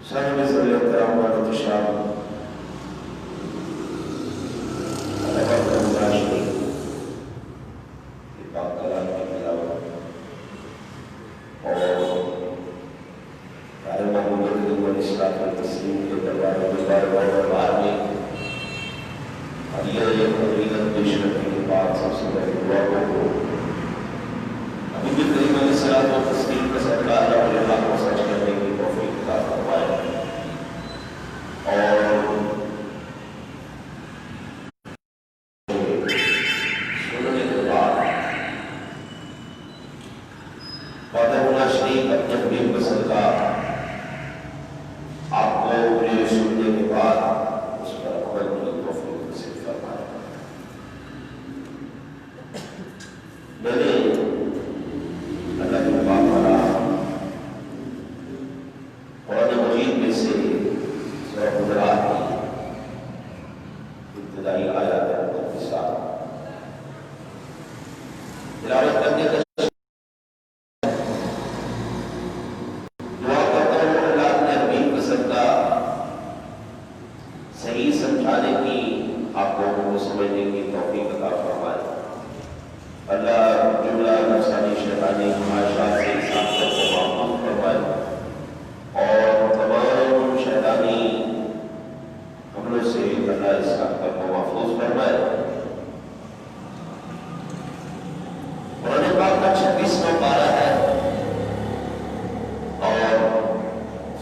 صاحب عزت احترام و احتشام اللہ کا مبارک یہ پاک کلام کی تلاوت اور ہمارے محمد علیہ السلام و تسلیم کے دربار میں بار میں اللہ یہ فضیلت پیش کرنے کے بعد سب سے پہلے دعا کو ابھی بھی کریم علیہ السلام و تسلیم کا صدقہ اللہ علیہ حق کو سچ کرنے کی توفیق عطا فرمائے اور سننے کے بعد وعدہ شریف اپنے حبیب کا صدقہ آپ کو یہ سننے کے بعد اس پر عمل کی توفیق نصیب فرمائے۔ میں نے اللہ کے پاک کلام قرآن مجید میں سے سورہ حجرات کی ابتدائی آیات مقدسہ تلاوت کرنے کا دعا کرتا ہوں اللہ اپنے حبیب کا صدقہ صحیح سمجھانے کی آپ لوگوں کو سمجھنے کی توفیق عطا فرمائے۔ اللہ جملہ نفسانی شیطانی خواہشات سے اس آخرت کو محفوظ فرمائے اور تمام شیطانی حملوں سے اللہ اس آخرت کو محفوظ فرمائے۔ قرآن پاک کا 26واں پارہ ہے اور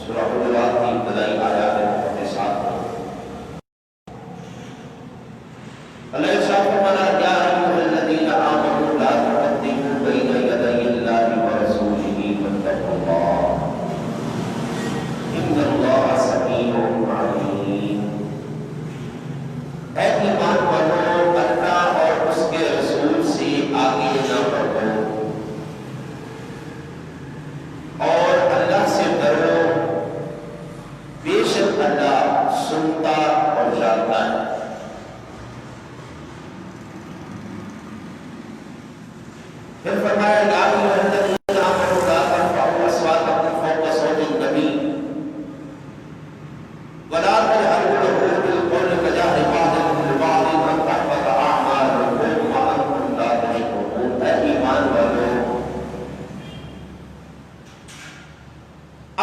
سورہ حجرات کی ابتدائی آیات مقدسات اللہ ارشاد فرمایا یا ایھا الذین آمنوا لا تقدموا بین یدی اللہ ورسولہ واتقوا اللہ ان اللہ سمیع علیم۔ اے ایمان والو اللہ اور اس کے رسول سے آگے نہ بڑھو اور اللہ سے ڈرو، بے شک اللہ سنتا اور جانتا ہے۔ پھر فرمایا یا ایھا الذین آمنوا لا ترفعوا اصواتکم فوق صوت النبی ولا تجهروا له بالقول كجهر بعضكم لبعض ان تحبط اعمالكم وانتم لا تشعرون۔ اے ایمان والو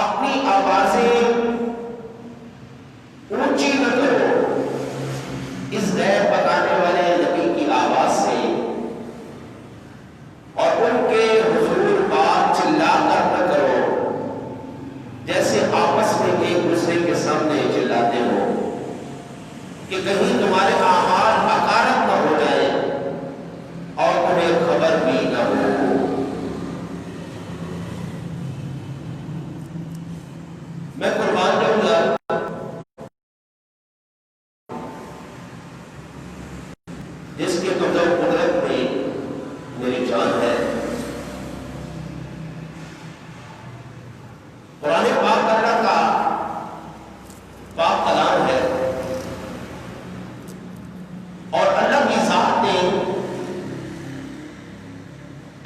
اپنی آوازیں اونچی نہ کرو اس غیب بتانے والے نبی کی آواز سے اور ان کے حضور بات چلا کر نہ کرو جیسے آپس میں ایک دوسرے کے سامنے چلاتے ہو کہ کہیں تمہارے اعمال حقارت نہ ہو جائے اور تمہیں خبر بھی نہ ہو۔ میں قربان جاؤں گا جس کے قبضہ و قدرت میں میری جان ہے۔ قرآن پاک اللہ کا پاک کلام ہے اور اللہ کی ذات نے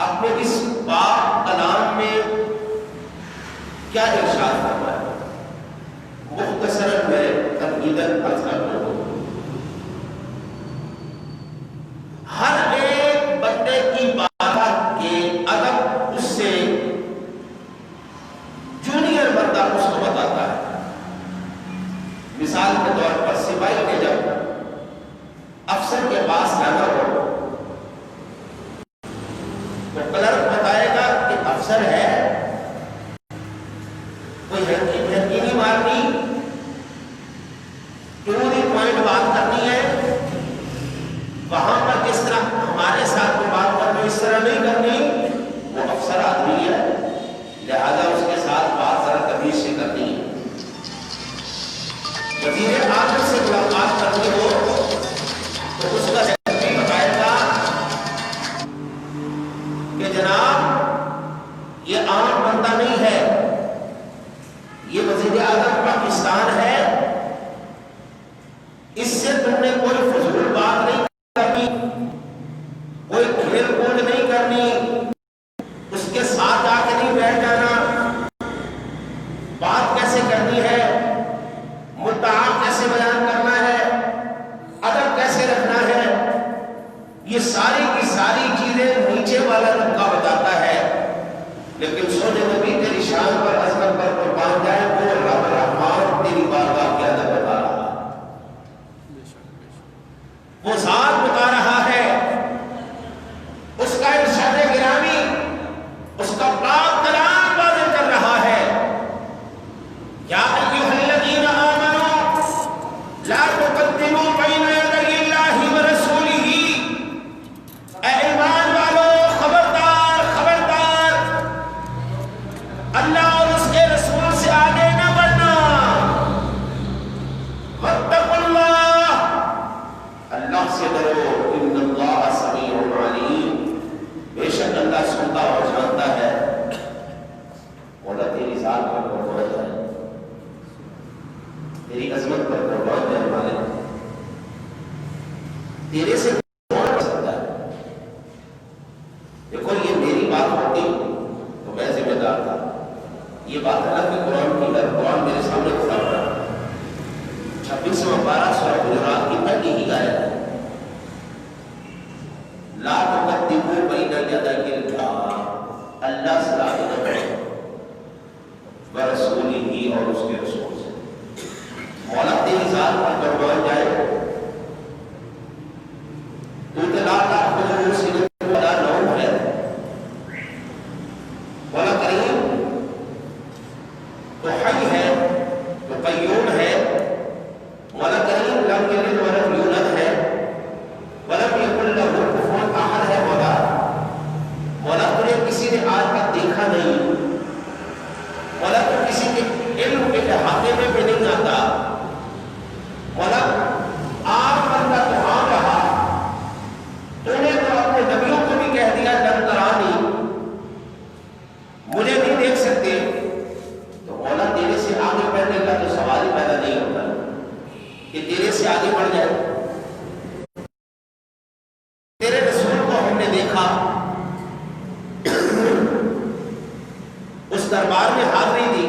اپنے اس پاک کلام میں کیا ارشاد فرمایا مختصراً میں تمہیداً عرض کرتا ہوں۔ ہر ایک بندے کی بات کے ادب اس سے جونیئر بندہ اس کو بتاتا ہے۔ مثال کے طور پر سپاہی کے جب افسر کے پاس جانا ہو تو کلرک بتائے گا کہ افسر ہے، کوئی ہنکی نہیں مارنی، ٹو دی پوائنٹ بات کرنی ہے، وہاں پر کس طرح ہمارے ساتھ میں بات کرنی اس طرح نہیں کرنی، وہ افسر آدمی ہے لہذا اس کے ساتھ بات ذرا تمیز سے کرنی ہے۔ وزیر اعظم سے ملاقات کرنی ہو تو اس کا سیکرٹری بتائے گا کہ جناب یہ عام بندہ نہیں ہے، تیرے سے کون پڑھ سکتا ہے؟ دیکھو یہ میری بات ہوتی تو میں ذمہ دار تھا. یہ بات ہے نا کہ قرآن کی ہے، قرآن میرے سامنے کھڑا ہوا ہے. 26واں پارہ سورہ حجرات کی پہلی ہی آیت ہے. لا تقدموا بین یدی اللہ، اللہ سے آگے نہ بڑھو، ورسولہ اور اس کے رسول سے. مولا تیری ذات پر قربان جائے تو لا تأخذہ سنۃ ولا نوم ہے، مولا کریم تو حی ہے، تو قیوم ہے، مولا کریم لم یلد ولم یولد ہے، ولم یکن لہ کفوا احد ہے. مولا تجھے کسی نے آج تک دیکھا نہیں، مولا تو کسی کے علم کے احاطے میں بھی نہیں آتا. مولا آپ بندہ تو آ رہا، تو نے تو اپنے نبیوں کو بھی کہہ دیا لن ترانی، مجھے نہیں دیکھ سکتے. تو مولا تیرے سے آگے بڑھنے کا تو سوال ہی پیدا نہیں ہوتا کہ تیرے سے آگے بڑھ جائے. تیرے رسول کو ہم نے دیکھا، اس دربار میں حاضری دی.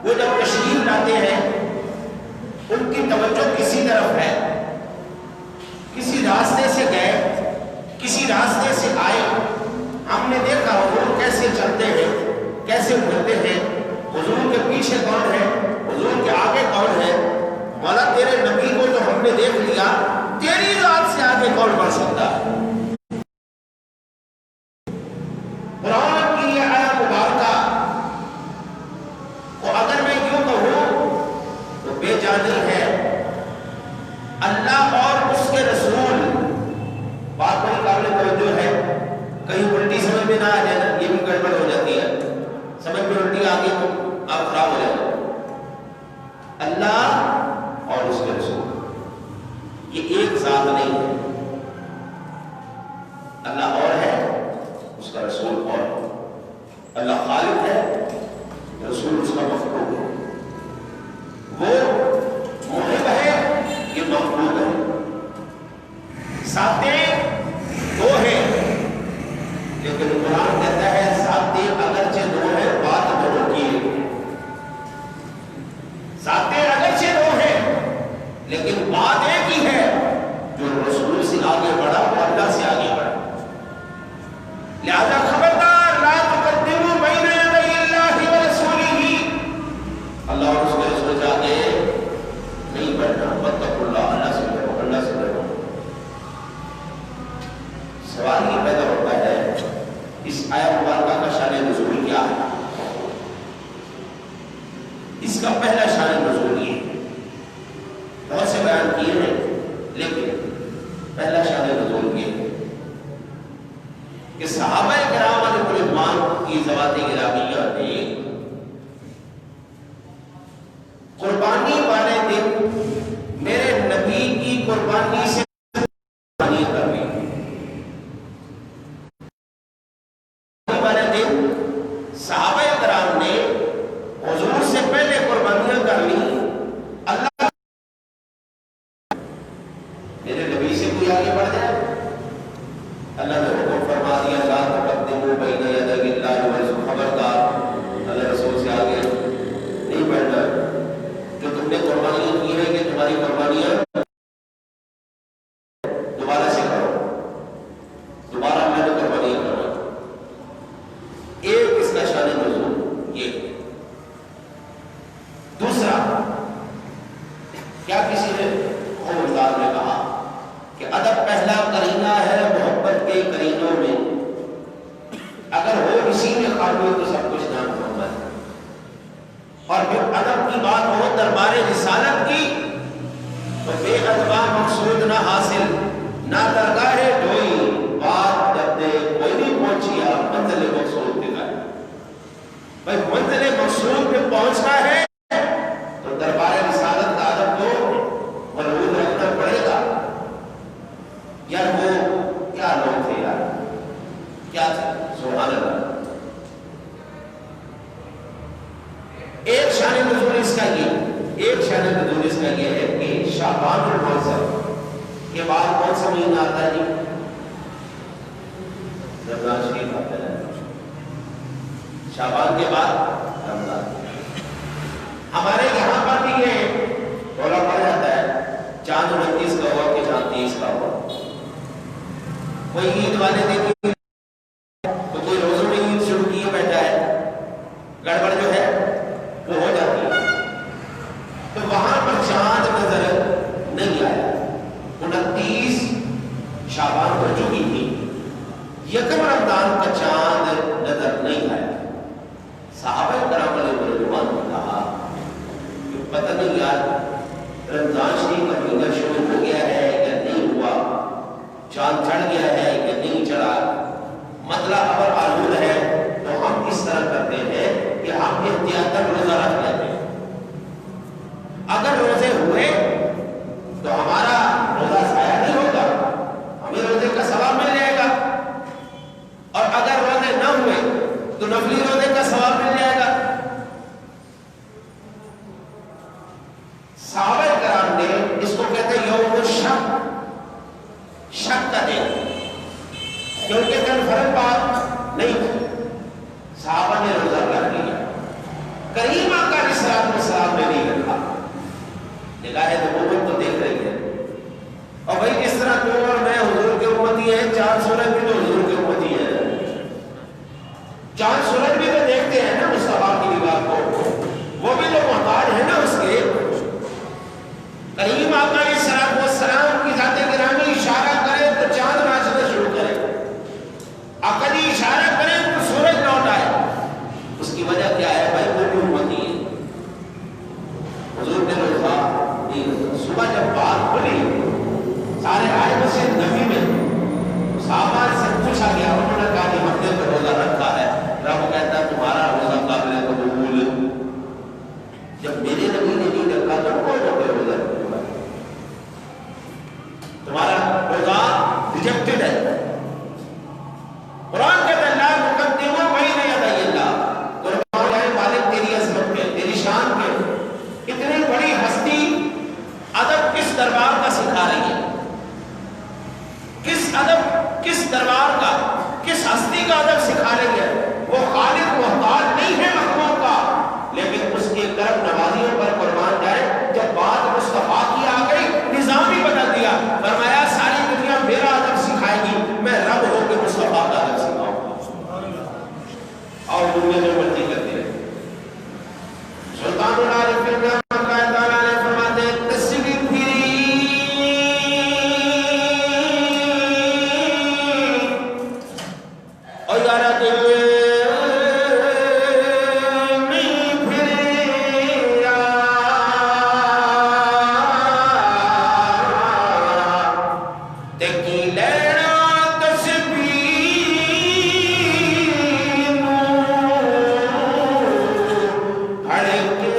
وہ جب تشریف لاتے ہیں ان کی توجہ کسی طرف ہے، کسی راستے سے گئے، کسی راستے سے آئے. ہم نے دیکھا حضور کیسے چلتے ہیں، کیسے بولتے ہیں، حضور کے پیچھے کون ہے، حضور کے آگے کون ہے. مولا تیرے نبی کو تو ہم نے دیکھ لیا، تیری ذات سے آگے کون بڑھ سکتا ہے. قرآن کی یہ آیت مبارکہ کو اگر میں یوں کہوں تو بے جانی ہے. اللہ اور اس کے رسول، بات بڑی قابل توجہ ہے، کہیں الٹی سمجھ میں نہ آ جائے نا، یہ بھی گڑبڑ ہو جاتی ہے. سمجھ میں الٹی آ گئی تو آپ خراب ہو جائے. اللہ اور اس کے رسول یہ ایک ذات نہیں ہے. اللہ اور ہے، اس کا رسول اور ہے. اللہ خالق ہے، رسول اس کا مخلوق ہے. وہ محب ہے، یہ مخلوق ہے. ذاتیں دو ہیں، لیکن قرآن کہتا ہے ذاتیں اگرچہ دو ہیں بات دونوں کی ہے. ذاتیں اگرچہ دو ہیں لیکن بات ایک ہی ہے. جو رسول سے آگے بڑھا وہ اللہ سے آگے بڑھا. لہذا خبردار، لا تقدموا بین یدی اللہ ورسولہ، اللہ اور اس کے رسول سے آگے نہیں بڑھنا. واتقوا اللہ، اللہ سے ڈرو، اللہ سے ڈرو. سوال یہ پیدا ہوتا ہے اس آیت مبارکہ کا شان نزول کیا ہے؟ اس کا پہلا شان نزول یہ ہے، بہت سے بیان کیے ہیں لیکن پہلا شان نزول یہ ہے کہ صحابہ کرام علیہ رضوان کی ذوات الہیہ نے قربانی والے دن میرے نبی کی قربانی سے قربانی کر لی. والے دن صحابہ کرام نے حضور سے پہلے قربانیاں کر لی. اللہ میرے نبی سے کوئی آگے بڑھ جائے، اللہ نے حکم فرما دیا لا تقدموا بین یدی اللہ ورسولہ. خبردار، اللہ رسول سے آگے نہیں بڑھنا. جو تم نے قربانیاں کی ہیں کہ تمہاری قربانیاں دوبارہ سے کرو، دوبارہ میں نے قربانیاں کرنا. ایک اس کا شان نزول یہ. دوسرا، کیا کسی نے خبردار نے کہا کہ ادب پہلا کرینہ ہے محبت کے کرینوں میں، اگر ہو اسی میں قابل تو سب کچھ نام محمد. اور پھر ادب کی بات ہو دربار رسالت کی تو بے ادبا مقصود نہ حاصل، نہ درگاہ ڈھوئی بات جب دے کوئی نہیں پہنچی آپ منزل مقصود کے گئے. بھائی منزل مقصود پہ پہنچنا ہے تو دربار رسالت کا ادب کو ملحوظ رکھنا پڑے گا. یار وہ کیا لوگ تھے یار، کیا تھے، سبحان اللہ. ایک شان نزول اس کا یہ، ایک شان نزول اس کا یہ ہے کہ شعبان المعظم کے بعد کون سا مہینہ آتا ہے جی؟ رمضان شریف آتا ہے. شعبان کے بعد رمضان. ہمارے یہاں پر بھی یہ رولا پڑ جاتا ہے چاند 29 کا ہوا کہ چاند 30 کا ہوا. کوئی عید والے دن تو کوئی روزوں میں عید شروع کیے بیٹھا ہے، گڑبڑ جو ہے وہ ہو جاتی ہے. تو وہاں پر چاند نظر نہیں آیا. 29 شعبان ہو چکی تھی، یکم رمضان کا چاند نظر نہیں آیا. صحابہ کرام علیہ رضوان نے کہا کہ پتہ نہیں یار رمضان شریف کا مہینہ شروع ہو گیا ہے یا نہیں ہوا، چاند چڑھ گیا ہے یا نہیں چڑھا، مطلب اگر معلوم ہے تو ہم اس طرح کرتے ہیں کہ ہم احتیاطاً روزہ رکھ لیتے ہیں. اگر روزے ہوئے تو ہمارا روزہ ضائع نہیں ہوگا، ہمیں روزے کا ثواب مل جائے گا، اور اگر روزے نہ ہوئے تو نفلی روزے کا ثواب مل جائے گا. صحابہ کرام نے اس کو کہتے ہیں یوم الشک، شک کا دن، کیونکہ کنفرم بات نہیں تھی. صحابہ نے روزہ رکھ لیا. کریم آقا علیہ السلام نے نہیں رکھا. نگاہ نبوت تو دیکھ رہی ہے، اور بھائی اس طرح تم اور میں حضور کے امتی ہیں، چاند سورج بھی تو حضور کے امتی ہیں. چاند سورج بھی تو دیکھتے ہیں نا مصطفیٰ کی نگاہ کو، وہ بھی تو محتاج ہے نا اس کے. کریم آقا علیہ السلام کی ذات گرامی اشارہ کرے تو چاند ناچنا شروع کرے، عقلی اشارہ کرے تو سورج لوٹ آئے. اس کی وجہ کیا ہے بھائی؟ وہ بھی امتی ہے. حضور نے روزہ صبح جب بات کھلی سارے آئے مسجد نبی میں، صحابہ سے پوچھا گیا، انہوں نے کہا کہ ہم نے تو روزہ رکھا ہے. رب کہتا ہے تمہارا روزہ قابل قبول. جب میرے نبی نے نہیں رکھا تو کون ہو گئے روزہ رکھنے والا؟ تمہارا روزہ ریجیکٹڈ ہے. قرآن کہتا ہے لا تقدموا بین یدی اللہ. قربان جائے مالک تیری عظمت میں، تیری شان میں. اتنی بڑی ہستی ادب کس دربار کا سکھا رہی ہے؟ کس ادب، کس دربار کا، کس ہستی کا ادب سکھا رہی ہے؟ وہ خالق محتاج نہیں ہے مخلوق کا، لیکن اس کے کرم نوازیوں پر قربان جائے جب بات مصطفیٰ کی آ گئی نظام ہی بدل دیا. فرمایا ساری دنیا میرا ادب سکھائے گی، میں رب ہو کے مصطفیٰ کا ادب سکھاؤں گا. اور دنیا میں مرضی کرتے رہے. سلطان العارفین اللہ تعالیٰ نے فرماتے ہیں تصویر پھری اور یارا دل نہیں پھریا دیکھی لینا تصویر ہڑ کے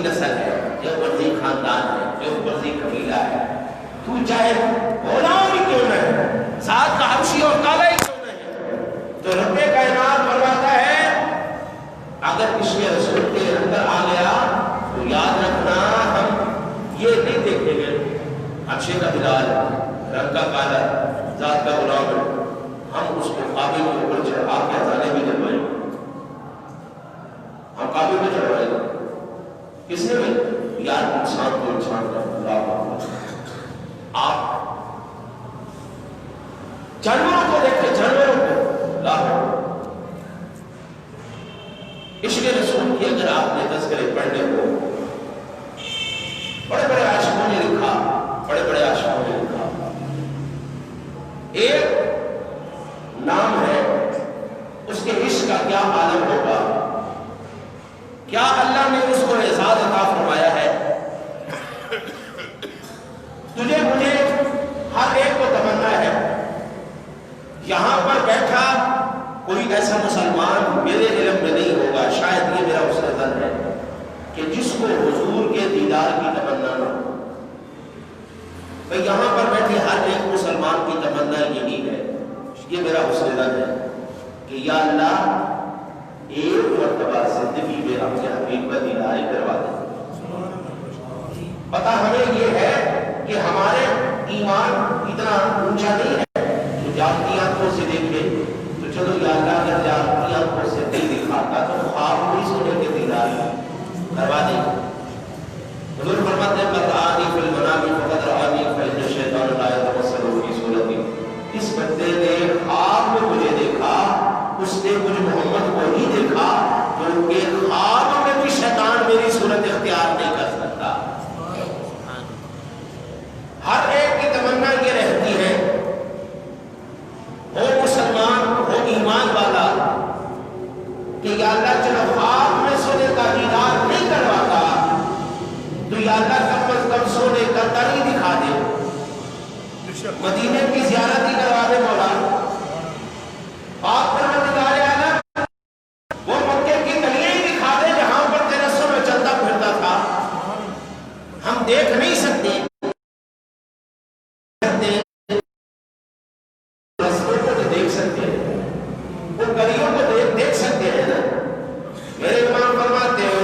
نسل ہے، دیوبندی خاندان ہے، دیوبندی قبیلہ ہے، تو چاہے غلام ہی کیوں نہ ہے، ساتھ کا حبشی اور کالا ہی کیوں نہ ہے، تو رب کائنات فرماتا ہے اگر اس کے رسول کے اندر آ گیا تو یاد رکھنا ہم یہ نہیں دیکھیں گے حبشے کا بلال، رنگ کا کالا، ذات کا غلام، ہم اس کو قابل کے اوپر چڑھا کے ہزانے بھی دلوائیں گے، ہم قابل میں چڑھوائیں گے، کس نے بھی یار انسان کو انسان کا اللہ، آپ جانوروں کو دیکھیں، جانوروں کو لاہور عشق رسول کی اگر آپ نے تذکرے پڑھنے کو، بڑے بڑے عاشقوں نے لکھا، بڑے بڑے عاشقوں نے لکھا، ایک نام ہے اس کے عشق کا کیا عالم ہوگا، کیا اللہ نے اس کو اعزاز عطا فرمایا ہے، تجھے مجھے ہر ایک کو تمنا ہے یہاں پر بیٹھا کوئی ایسا مسلمان میرے علم میں نہیں ہوگا، شاید یہ میرا اس نظر ہے کہ جس کو حضور کے دیدار کی تمنا نہ ہو، کہ یہاں پر بیٹھے ہر ایک مسلمان کی تمنا یہی ہے، یہ میرا اس نظر ہے کہ یا اللہ ایک مرتبہ زندگی میں اپنے حبیب کا دیدار کروا دے۔ پتہ ہمیں یہ ہے کہ ہمارے ایمان اتنا اونچا نہیں ہے کہ جاگتی آنکھوں سے دیکھے تو چلو یا اللہ اگر جاگتی آنکھوں سے نہیں دکھاتا تو خواب نہیں سونے کے دیدار کروا دیں۔ حضور فرماتے ہیں قرآنی فی المنام فقد رآنی فإن الشیطان لا يتمثل فی صورتی، اس بندے نے خواب میں مجھے دیکھا، اس نے مجھے محمد کو نہیں دیکھا، کیونکہ خواب میں بھی شیطان میری صورت اختیار نہیں کر سکتا۔ ہر ایک کی تمنا یہ رہتی ہے، ہو مسلمان ہو ایمان والا، کہ یا اللہ چلو خواب میں سونے کا دیدار نہیں کرواتا تو یا اللہ کم از کم سونے کا تری دکھا دے، مدینے کی زیارت ہی کروا دے مولا، آپ پروردگار عالم وہ مکے کی گلیاں ہی دکھا دے جہاں پر تیرا سر میں چلتا پھرتا تھا، ہم دیکھ نہیں سکتے رسولوں کو تو دیکھ سکتے ہیں، وہ گلیوں کو دیکھ سکتے ہیں نا۔ میرے امام فرماتے ہیں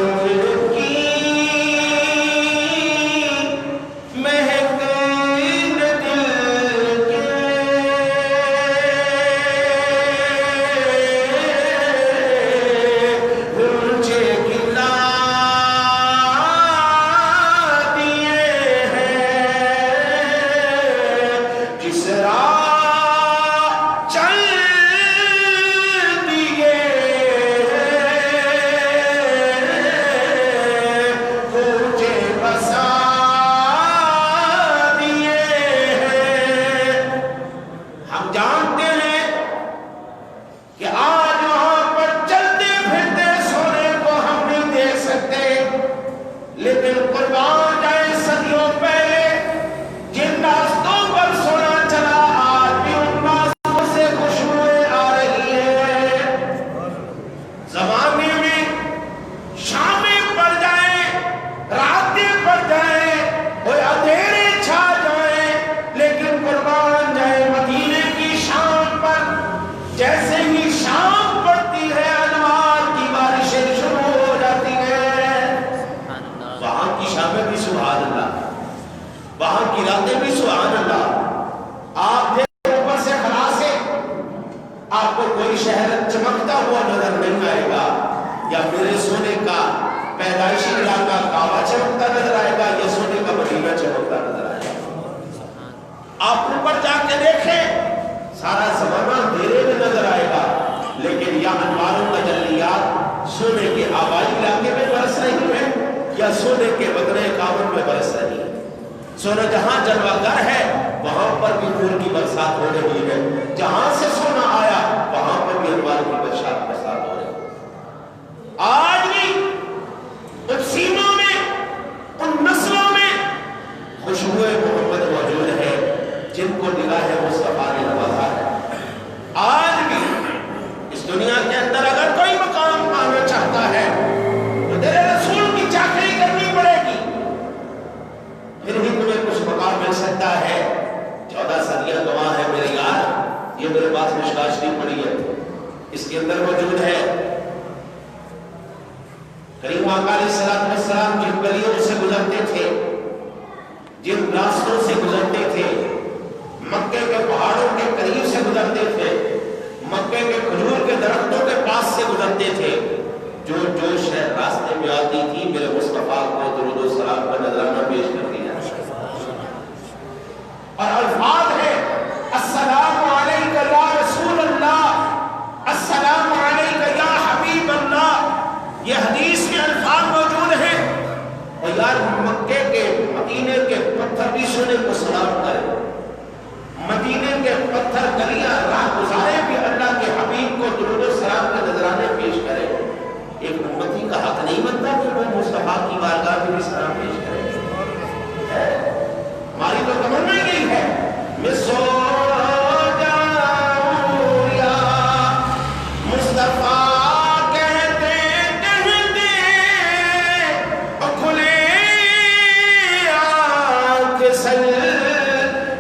آپ کو کوئی شہر چمکتا ہوا نظر نہیں آئے گا، یا میرے سونے کا پیدائشی علاقہ کعبہ چمکتا نظر آئے گا، یا سونے کا مدینہ چمکتا نظر آئے گا۔ آپ اوپر جا کے دیکھیں سارا زمانہ اندھیرے میں نظر آئے گا، لیکن یا انواروں کا تجلیات سونے کے آبائی علاقے میں برس رہی ہے یا سونے کے وطن کعبہ میں برس رہی ہے۔ سونا جہاں جلوہ گر ہے وہاں پر بھی پھول کی برسات ہو رہی ہے، جہاں سے سونا آیا وہاں پر بھی انوار کی برسات ہو رہی ہے۔ آج بھی ان سینوں میں ان نسلوں میں خوشبوئے محمد موجود ہے جن کو نگاہ مصطفیٰ نے نوازا ہے۔ آج بھی اس دنیا کے اندر اگر کوئی مقام پانا چاہتا ہے تو تیرے رسول کی چاکری کرنی قابلیت اس کے اندر موجود ہے۔ کریم آقا علیہ السلام جن گلیوں سے گزرتے تھے، جن راستوں سے گزرتے تھے، مکے کے پہاڑوں کے قریب سے گزرتے تھے، مکے کے کھجور کے درختوں کے پاس سے گزرتے تھے، جو شہر راستے میں آتی تھی میرے مصطفیٰ کو درود و سلام کا نذرانہ پیش کر دیا۔ اور الفاظ ہے السلام علیکہ یا رسول اللہ، السلام علیکہ یا حبیب اللہ، یہ حدیث کے الفاظ موجود ہیں۔ اور یار مکے کے مدینے کے پتھر بھی سونے کو سلام کرے، مدینے کے پتھر گلیاں راہ گزارے بھی اللہ کے حبیب کو درود و سلام کے نذرانے پیش کرے۔ ایک امتی کا حق نہیں بنتا کہ وہ مصطفیٰ کی بارگاہ میں بھی سلام پیش کرے۔ ہماری تو تمنا یہی ہے، میں سو جاؤں یا مصطفیٰ کہتے کہتے اور کھلے آنکھ سل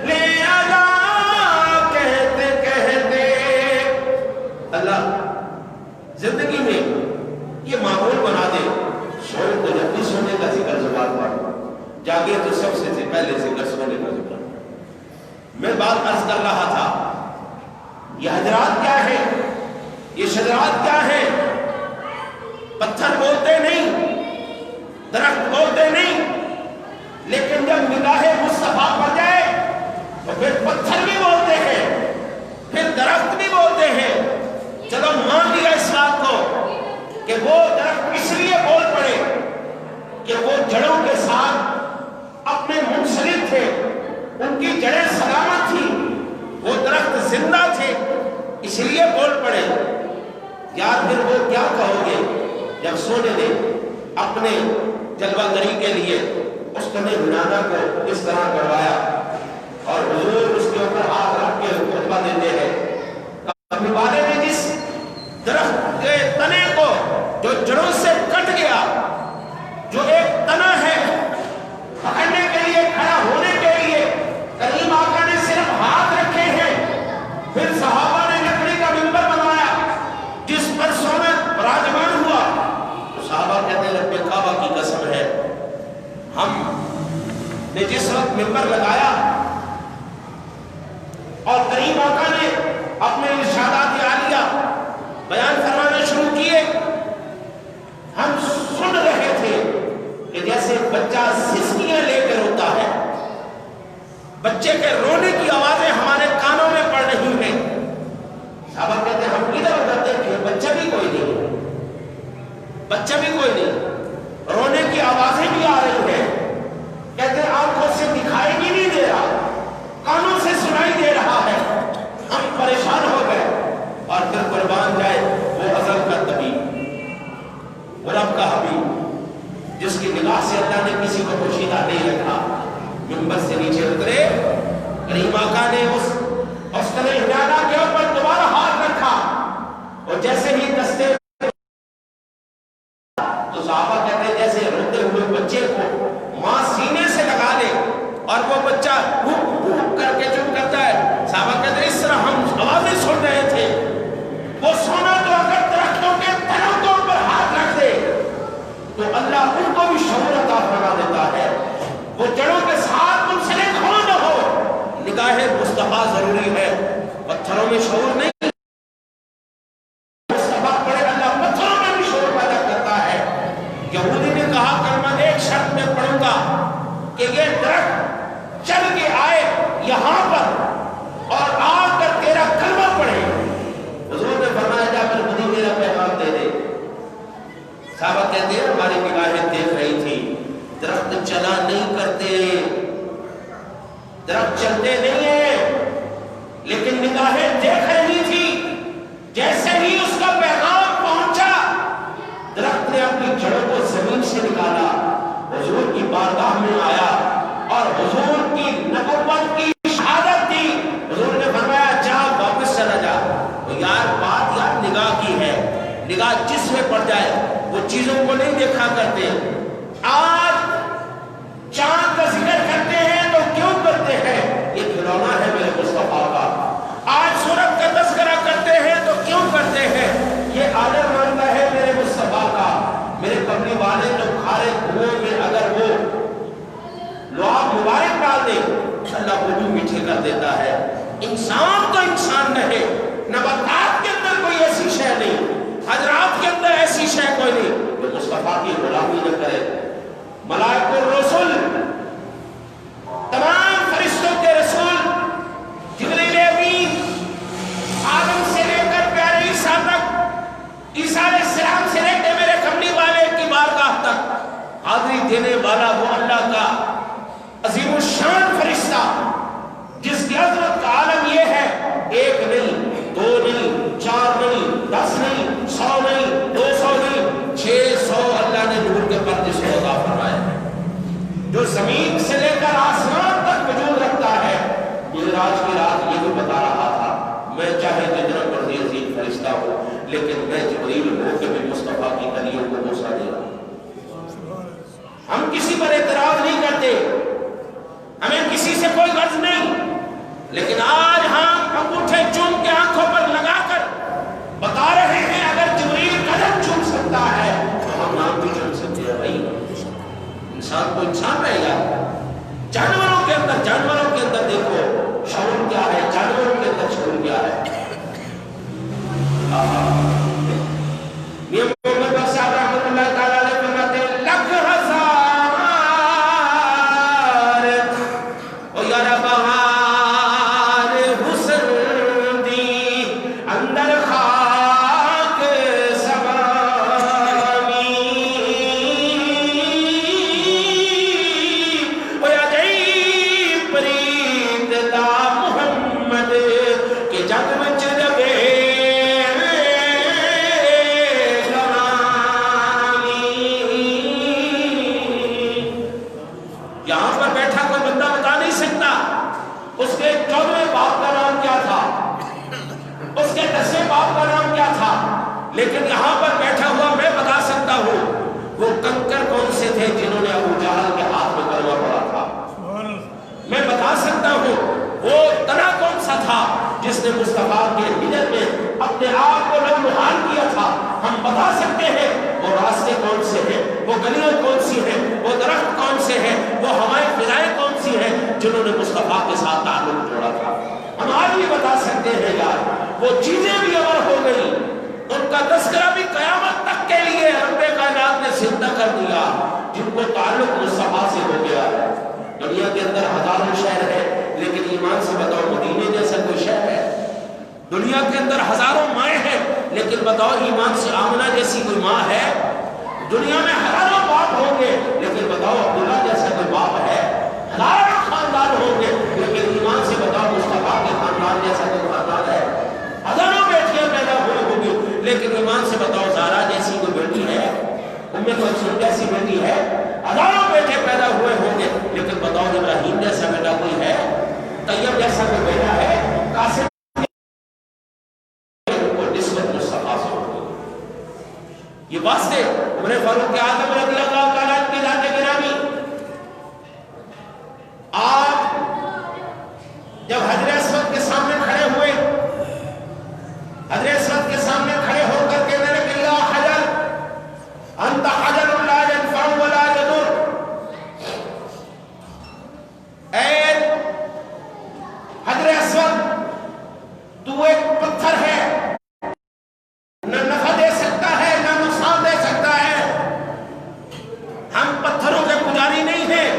لے آجا کہتے کہتے۔ اللہ زندگی میں یہ معمول بنا دے، سونے کو جب بھی سونے کا ذکر زبان پر جاگے تو سب سے پہلے ذکر سونے کا ذکر۔ میں بات عرض کر رہا تھا، یہ حجرات کیا ہے، یہ شجرات کیا ہے؟ پتھر بولتے نہیں، درخت بولتے نہیں، لیکن جب نگاہ مصطفیٰ پڑ جائے تو پھر پتھر بھی بولتے ہیں، پھر درخت بھی بولتے ہیں۔ چلو مان لیا اس بات کو کہ وہ درخت اس لیے بول پڑے کہ وہ جڑوں کے ساتھ اپنے منسلک تھے، ان کی جڑیں سلامت تھی، وہ درخت زندہ تھے، اس لیے بول پڑے۔ یار پھر وہ کیا کہو گے جب سونے نے اپنے جلوہ گری کے لیے اس قمر بنانا کو اس طرح کروایا اور حضور اس کے اوپر ہاتھ رکھ کے خطبہ دیتے ہیں۔ اپنے والے نے جس درخت کے تنے کو جو جڑوں سے کٹ گیا، جو ایک تنا ہے پکڑنے کے لیے، کھڑا ہونے کے لیے کریم آقا نے صرف ہاتھ رکھے ہیں، پھر صحابہ نے لکڑی کا منبر بنایا جس پر سونا براجمان ہوا۔ تو صحابہ کہتے ہیں رب کعبہ کی قسم ہے، ہم نے جس وقت منبر لگایا اور کریم آقا نے اپنے ارشادات عالیہ بیان فرمانے شروع کیے، ہم سن رہے تھے کہ جیسے بچہ سسکیاں لے کے روتا ہے، بچے کے رونے کی آوازیں ہمارے کانوں میں پڑ رہی ہیں۔ صحابہ کہتے ہیں ہم ادھر ادھر دیکھیں، بچہ بھی کوئی نہیں، بچہ بھی کوئی نہیں، رونے کی آوازیں بھی آ رہی ہیں۔ کہتے ہیں آنکھوں سے دکھائی بھی نہیں دے رہا، کانوں سے سنائی دے رہا ہے۔ ہم پریشان ہو گئے اور پھر قربان جائے وہ ازل کا طبیب، وہ رب کا حبیب، جس کی نگاہ سے اللہ نے کسی کو پوشیدہ نہیں رکھا، منبر سے نیچے اترے، کریم آقا نے اس طرح ہنانا کے اوپر دوبارہ ہاتھ رکھا اور جیسے ہی دستے تو صحابہ کہتے ہیں جیسے روتے ہوئے بچے کو ماں سینے سے لگا لے اور وہ بچہ کر کے چپ کرتا ہے۔ صحابہ کہتے ہیں اس طرح ہم آوازیں سن رہے تھے۔ وہ سونا تو اگر درختوں کے تنوں کے اوپر ہاتھ رکھ دے تو اللہ ان کو بھی شعور عطا فرما دیتا ہے۔ وہ جڑوں کے ساتھ منسلک ہو نہ ہو، نگاہ مصطفیٰ ضروری ہے، پتھروں میں شعور نہیں۔ مصطفیٰ پڑے اللہ پتھروں میں بھی شعور پیدا کرتا ہے۔ یہودی نے کہا کلمہ ایک شرط میں پڑھوں گا کہ یہ درخت چل کے آئے یہاں پر اور آ کر تیرا کلمہ پڑھے۔ حضور نے فرمایا جا کر مجھے میرا پیغام دے دے۔ صحابہ کہتے ہیں ہماری نگاہیں دیکھ رہی تھی، درخت چلا نہیں کرتے، درخت چلتے نہیں ہیں، لیکن نگاہیں دیکھ رہی تھی۔ جیسے ہی اس کا پیغام پہنچا، درخت نے اپنی جڑوں کو زمین سے نکالا، حضور کی بارگاہ میں آیا اور حضور کی نبوت کی شہادت دی۔ حضور نے فرمایا جا واپس چلا جا۔ یار بات یار نگاہ کی ہے، نگاہ جس میں پڑ جائے وہ چیزوں کو نہیں دیکھا کرتے۔ آج چاند کا ذکر کرتے ہیں تو کیوں کرتے ہیں؟ یہ کھلونا ہے میرے مصطفیٰ کا۔ آج سورج کا تذکرہ کرتے ہیں تو دیتا ہے انسان تو انسان رہے، نباتات کے اندر کوئی ایسی شے نہیں، حضرات کے اندر ایسی شے کوئی نہیں جو مصطفیٰ کی غلامی نہ کرے۔ ملائکہ الرسل، تمام فرشتوں کے رسول، جبریل امین، آدم سے لے کر پیارے عیسیٰ تک، عیسیٰ علیہ السلام سے لے کے میرے کملی والے کی بارگاہ تک حاضری دینے والا وہ اللہ کا عظیم الشان فرشتہ جس کی عظمت کا عالم یہ ہے، ایک نہیں، دو نہیں، چار نہیں، 10 نہیں، 100 نہیں، 200 نہیں، 600 اللہ نے نور کے پردے سے عطا فرمائے ہیں، جو زمین سے لے کر آسمان تک وجود رکھتا ہے۔ معراج کی رات یہ بھی بتا رہا تھا، میں چاہے جتنا مرضی عظیم فرشتہ ہو لیکن میں جبریل ہو کے بھی مصطفیٰ کی کلیوں کو بوسہ دے رہا ہوں۔ ہم کسی پر اعتراض نہیں کرتے، ہمیں کسی سے کوئی غرض نہیں، لیکن آج ہم انگوٹھے چوم کے آنکھوں پر لگا کر بتا رہے ہیں اگر جبریل قدم چوم سکتا ہے تو ہم نام بھی چوم سکتے ہیں۔ بھائی انسان کو انسان رہے گا، جانوروں کے اندر دیکھو شعور کیا ہے، جانوروں کے اندر شعور کیا ہے۔ لیکن یہاں پر بیٹھا ہوا میں بتا سکتا ہوں وہ کنکر کون سے تھے جنہوں نے ابو جہل کے ہاتھ میں کلمہ پڑھا تھا، میں بتا سکتا ہوں وہ تنا کون سا تھا جس نے مصطفیٰ کے ہجرت میں اپنے آپ کو لمحال کیا تھا، ہم بتا سکتے ہیں وہ راستے کون سے ہیں، وہ گلیاں کون سی ہیں، وہ درخت کون سے ہیں، وہ ہوائیں فضائیں کون سی ہیں جنہوں نے مصطفیٰ کے ساتھ تعلق جوڑا تھا۔ ہم آج بھی بتا سکتے ہیں یار وہ چیزیں بھی امر ہو گئی، ان کا تذکرہ بھی قیامت تک کے لیے رب کائنات نے زندہ کر دیا جن کو تعلق مصطفیٰ سے ہو گیا ہے۔ دنیا کے اندر ہزاروں شہر ہے لیکن ایمان سے بتاؤ مدینے جیسا کوئی شہر ہے؟ دنیا کے اندر ہزاروں مائیں ہیں لیکن بتاؤ ایمان سے آمنہ جیسی کوئی ماں ہے؟ دنیا میں ہزاروں باپ ہوں گے لیکن بتاؤ عبداللہ جیسا کوئی باپ ہے؟ ہزاروں خاندان ہوں گے لیکن ایمان سے بتاؤ مصطفیٰ کے خاندان جیسا کوئی خاندان ہے؟ ہزاروں بیٹیاں پیدا ہوئی ہوگی لیکن ایمان سے بتاؤ زارا جیسی کوئی بیٹی ہے؟ ام کلثوم جیسی بیٹی ہے؟ ہزاروں بیٹے پیدا ہوئے ہوں گے لیکن بتاؤ ابراہیم جیسا بیٹا کوئی ہے؟ طیب جیسا کوئی بیٹا ہے؟ قاسم کو نسبت مصطفیٰ سے ہوگی۔ یہ واسطے عمر فاروق اعظم رضی اللہ تعالیٰ کی ذات گرامی، آپ جب حجر اسود کے سامنے کھڑے ہوئے، حجر اسود کے سامنے کھڑے ہو کر کہنے لگے یا حجر انت حجر لا ينفع ولا يضر، اے حجر اسود تو ایک پتھر ہے، نہ نفع دے سکتا ہے نہ نقصان دے سکتا ہے، ہم پتھروں کے پجاری نہیں ہیں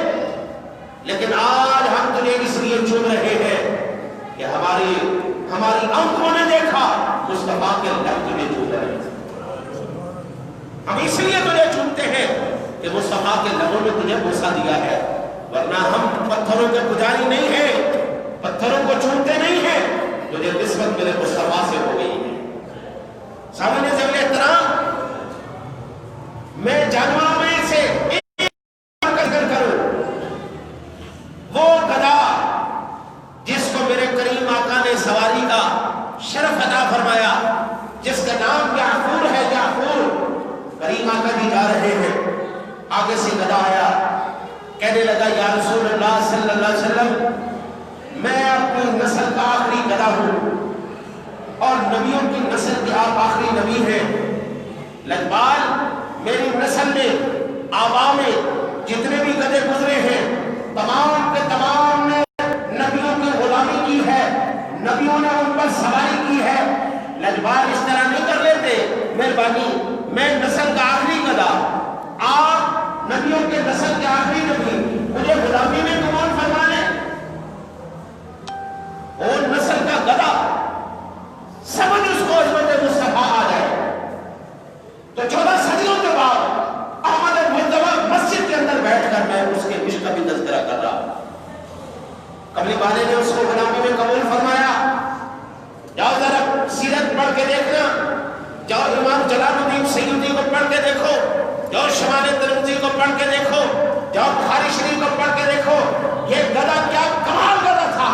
لیکن آج ہم تجھے اس لیے چن رہے ہیں کہ ہماری آنکھوں نے دیکھا مصطفیٰ کے لب تجھے چن رہے ہیں، ہم اس لیے تجھے چنتے ہیں کہ مصطفیٰ کے لبوں نے تجھے بوسہ دیا ہے، ورنہ ہم پتھروں کے پجاری نہیں ہیں، پتھروں کو چنتے نہیں ہیں، تجھے نسبت میرے مصطفیٰ سے ہو گئی ہے۔ سامنے ذویل احترام، میں جانوروں میں سے ایک کروں، وہ گدھا جس کو میرے کریم آقا نے سواری کا شرف عطا فرمایا، جس کا نام یعقوب ہے، یعقوب، کریم آقا جی جا رہے ہیں، آگے سے گدھا آیا، کہنے لگا یا رسول اللہ صلی اللہ علیہ وسلم میں اپنی نسل کا آخری گدھا ہوں اور نبیوں کی نسل کے آپ آخری نبی ہیں، لجبال میری نسل میں آبا میں جتنے بھی گدھے گزرے ہیں تمام کے تمام نے نبیوں کی غلامی اجبار اس طرح نہیں کر لیتے، مہربانی میں نسل کا آخری گدا، آپ نبیوں کے نسل کے آخری نبی، مجھے غلامی میں قبول فرما لیں، اور نسل کا گدا سمجھ اس کو عظمت مصطفیٰ آ جائے تو 14 صدیوں کے بعد احمد المجتبی مسجد کے اندر بیٹھ کر میں اس کے عشق کا بھی تذکرہ کر رہا، کملی والے نے اس کو غلامی میں قبول فرمایا۔ جاؤ ذرا سیرت پڑھ کے دیکھنا، جاؤ امام جلال الدین سیوطی کو پڑھ کے دیکھو، جاؤ شمال ترمذی کو پڑھ کے دیکھو، جاؤ بخاری شریف کو پڑھ کے دیکھو، یہ گدا کیا کمال گدا تھا۔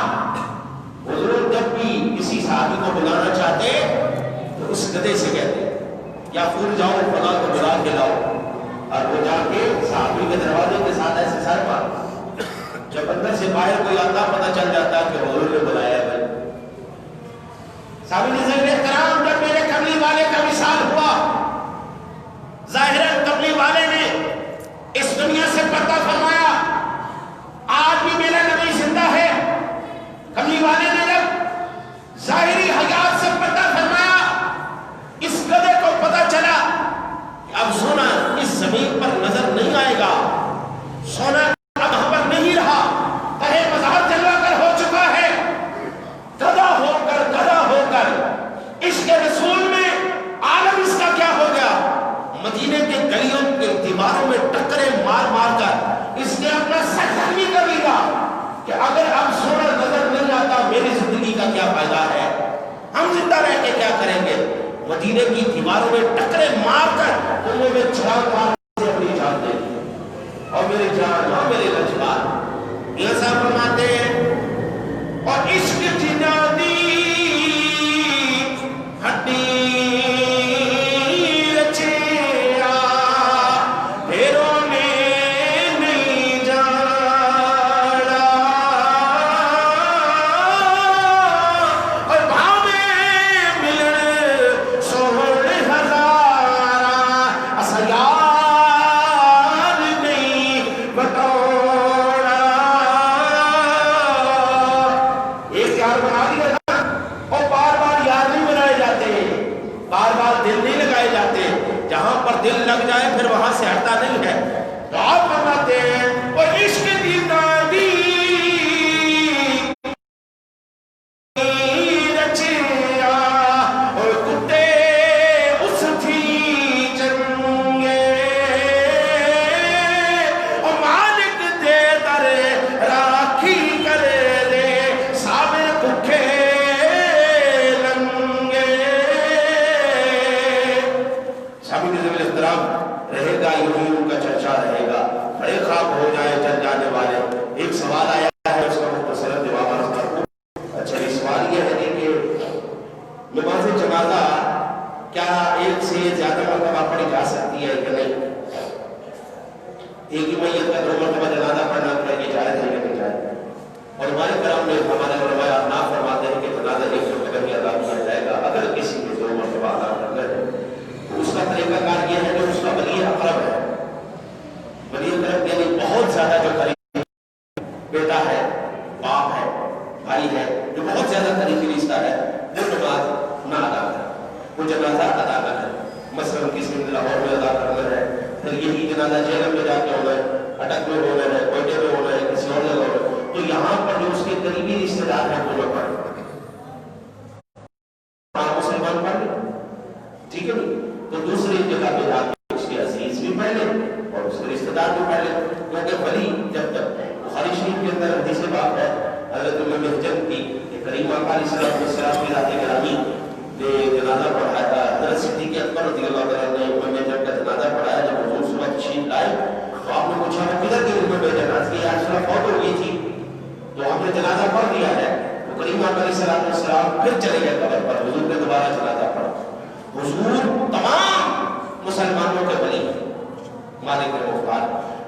حضور جب بھی کسی صحابی کو بلانا چاہتے تو اس گدے سے کہتے یا پھول جاؤ فلاں کو بلا کے لاؤ، اور وہ جا کے صحابی کے دروازے کے ساتھ ایسے سر پا، جب اندر سے باہر کوئی آتا پتہ چل جاتا کہ حضور نے بلایا ہے۔ صحابی نظر احترام، جب میرے کملی والے کا وصال ہوا، ظاہراً کملی والے نے اس دنیا سے پردہ فرمایا، آج بھی میرا نبی زندہ ہے۔ کملی والے نے جب ظاہری حیات سے پردہ فرمایا، اس گدھے کو پتہ چلا کہ اب سونا اس زمین پر نظر نہیں آئے گا، سونا اب ہم پر نہیں رہا، تہے مزار جلوہ کر ہو چکا ہے، گدھا ہو کر عشق رسول میں عالم اس کا کیا ہو گیا۔ مدینے کے گلیوں کے دیواروں میں ٹکرے مار مار کر اس نے اپنا سر زخمی کر لیا کہ اگر اب سونا نظر نہیں آتا میری زندگی کا کیا فائدہ ہے، ہم زندہ رہ کے کیا کریں گے۔ مدینے کی دیواروں میں ٹکرے مار کر انہوں میں چھلانگ مار سے اپنی جان دے دی، اور میری جان اور میرے لجپال یہ صاحب فرماتے ہیں، اور عشق جنادی ہڈی رچیا پھروں نے نہیں جانا، اور بھاوے ملن سوہر ہزارہ اسا یار نہیں بتوڑا۔ ایک یار بنا دیا تھا، اور بار بار یار نہیں بنائے جاتے، بار بار دل نہیں لگائے جاتے، جہاں پر دل لگ جائے پھر وہاں سے ہٹتا نہیں ہے۔ تو آپ فرماتے ہیں اور عشق دی دادی رچیا، اور کتے اس تھی چنگے، اور مالک دے در راکھی کر دے صابر بھوکے لنگے۔ صحابی نظام الاحترام رہے گا، یوں ان کا چرچا رہے گا، بڑے خواب ہو جائے چل جانے والے۔ ایک سوال آیا ہے، اس کا مختصر جواب عرض کروں۔ اچھا، یہ سوال یہ ہے کہ نماز جنازہ کیا ایک سے زیادہ مرتبہ پڑھی جا سکتی ہے کہ نہیں؟ ایک ہی میت کا 2 مرتبہ جنازہ پڑھنا یہ جائز ہے کہ نہیں جائز؟ اور ہمارے کرام نے ہمارے علماء احناف فرماتے ہیں کہ جنازہ ایک مرتبہ ہی ادا کیا جائے گا، اگر کسی نے 2 مرتبہ ادا کرنا ہے تو اس کا طریقہ کار یہ ہے کہ اس کا ولی اقرب ہے، ولی اقرب یعنی بہت زیادہ جو قریب بیٹا ہے، باپ ہے، بھائی ہے، جو بہت زیادہ قریبی رشتہ ہے، وہ نماز نہ ادا کرے، وہ جنازہ ادا نہ کرے۔ مثلاً کسی نے لاہور میں ادا کرنا ہے، پھر یہی جنازہ جہلم میں جا کے ہونا ہے، اٹک میں ہونا ہے، کوئٹے میں ہونا ہے، کسی اور جگہ ہونا ہے، تو یہاں پر جو اس کے قریبی رشتے دار ہیں وہ نہ پڑھیں، مسلمان پڑھ لیں، ٹھیک ہے نہیں؟ تو دوسری جگہ پہ جا کے اس کے عزیز بھی پڑھ لیں اور اس کے رشتے دار بھی پڑھ لیں، کیونکہ ولی جب تک بخاری شریف کے اندر حدیث باب ہے حضرت ام محجن کی کہ کریم آقا علیہ السلام کی ذات گرامی نے جنازہ پڑھایا تھا، حضرت صدیق اکبر رضی اللہ عنہ نے ام محجن کا جنازہ پڑھایا۔ جب حضور صبح تشریف لائے تو آپ نے پوچھا وہ کدھر گئی ام محجن؟ کی آج صبح فوت ہو گئی تھی، تو ہم نے جنازہ پڑھ لیا ہے۔ تو کریم آقا علیہ السلام پھر چلے گئے قبر پر، حضور نے دوبارہ جنازہ پڑھا۔ حضور تمام مسلمانوں کے ولی مالک مختار،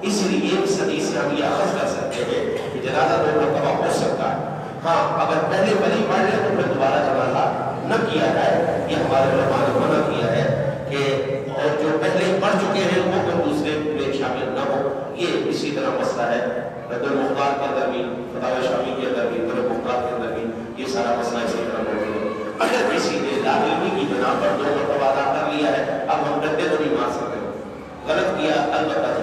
اس لیے اس حدیث سے ہم یہ اخذ کر سکتے ہیں کہ جنازہ 2 مرتبہ ہو سکتا ہے۔ ہاں، اگر پہلے ولی پڑھ لے تو پھر دوبارہ جنازہ نہ کیا جائے، یہ ہمارے علماء نے منع کیا ہے کہ اور جو پہلے پڑھ چکے ہیں وہ پھر دوسرے میں شامل نہ ہو۔ یہ اسی طرح مسئلہ ہے رد المختار کے اندر بھی، فتاوی شامی کے اندر بھی، رد المختار کے اندر بھی یہ سارا مسئلہ اسی طرح موجود ہے۔ اگر کسی نے لا علمی کی بنا پر 2 مرتبہ ادا کر لیا ہے، اب ہم گدے تو نہیں مار سکتے، غلط کیا البتہ